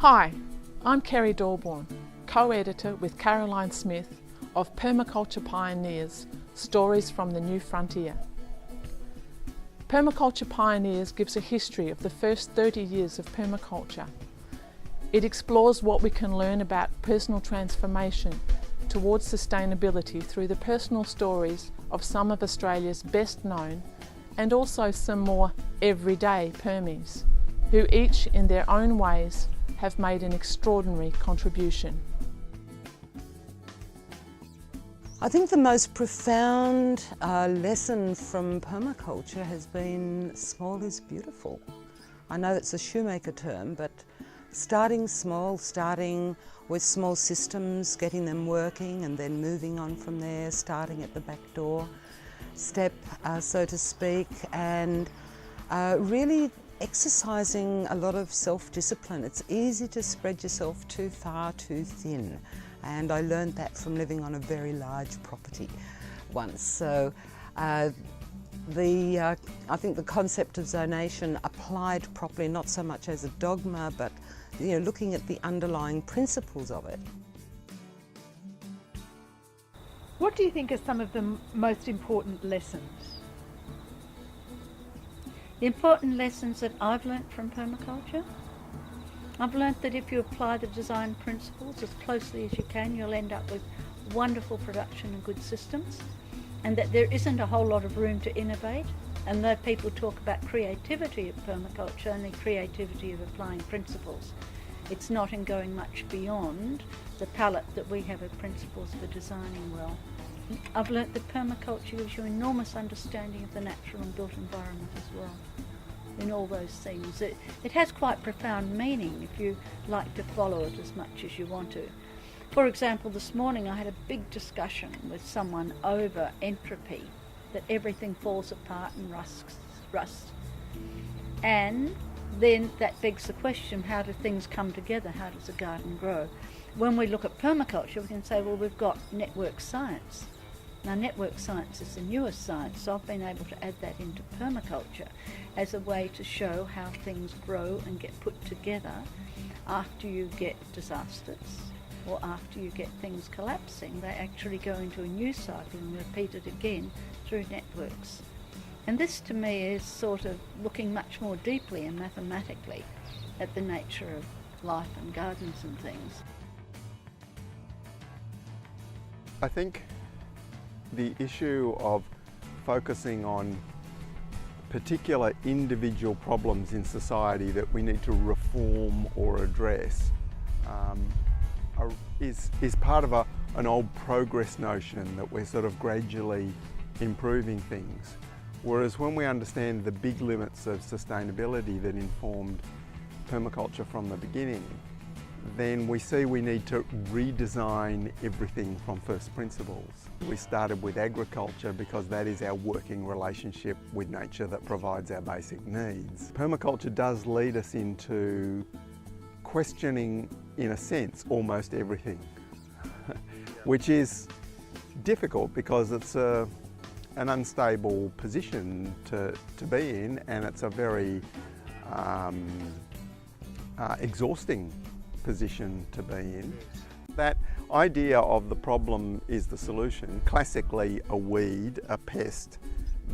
Hi, I'm Kerry Dawborn, co-editor with Caroline Smith of Permaculture Pioneers, Stories from the New Frontier. Permaculture Pioneers gives a history of the first 30 years of permaculture. It explores what we can learn about personal transformation towards sustainability through the personal stories of some of Australia's best known and also some more everyday permies, who each in their own ways have made an extraordinary contribution. I think the most profound lesson from permaculture has been small is beautiful. I know it's a shoemaker term, but starting small, starting with small systems, getting them working and then moving on from there, starting at the back door step, so to speak, and really exercising a lot of self-discipline. It's easy to spread yourself too far, too thin. And I learned that from living on a very large property once. So I think the concept of zonation applied properly, not so much as a dogma, but looking at the underlying principles of it. What do you think are some of the most important lessons? The important lessons that I've learnt from permaculture? I've learnt that if you apply the design principles as closely as you can, you'll end up with wonderful production and good systems, and that there isn't a whole lot of room to innovate. And though people talk about creativity of permaculture and the creativity of applying principles, it's not in going much beyond the palette that we have of principles for designing well. I've learnt that permaculture gives you enormous understanding of the natural and built environment as well. In all those things. It has quite profound meaning if you like to follow it as much as you want to. For example, this morning I had a big discussion with someone over entropy, that everything falls apart and rusts. And then that begs the question, how do things come together? How does a garden grow? When we look at permaculture, we can say, well, we've got network science. Now, network science is the newest science, so I've been able to add that into permaculture as a way to show how things grow and get put together after you get disasters or after you get things collapsing. They actually go into a new cycle and repeat it again through networks. And this to me is sort of looking much more deeply and mathematically at the nature of life and gardens and things. I think the issue of focusing on particular individual problems in society that we need to reform or address is part of an old progress notion that we're sort of gradually improving things. Whereas when we understand the big limits of sustainability that informed permaculture from the beginning, then we see we need to redesign everything from first principles. We started with agriculture because that is our working relationship with nature that provides our basic needs. Permaculture does lead us into questioning, in a sense, almost everything, which is difficult because it's an unstable position to be in, and it's a very exhausting position to be in. That idea of the problem is the solution, classically a weed, a pest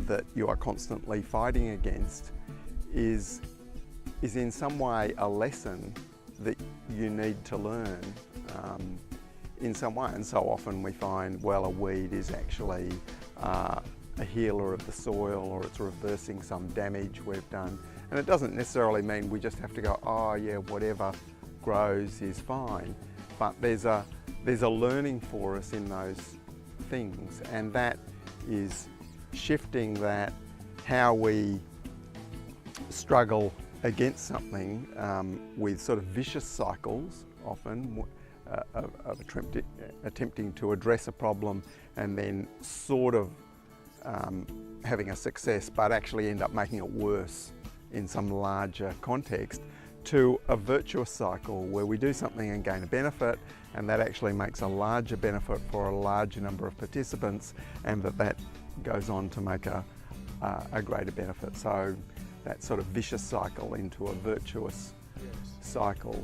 that you are constantly fighting against, is in some way a lesson that you need to learn in some way. And so often we find, well, a weed is actually a healer of the soil, or it's reversing some damage we've done. And it doesn't necessarily mean we just have to go, oh yeah, whatever grows is fine, but there's a learning for us in those things, and that is shifting that how we struggle against something with sort of vicious cycles often of attempting to address a problem and then sort of having a success but actually end up making it worse in some larger context, to a virtuous cycle where we do something and gain a benefit, and that actually makes a larger benefit for a larger number of participants, and that goes on to make a greater benefit. So that sort of vicious cycle into a virtuous cycle.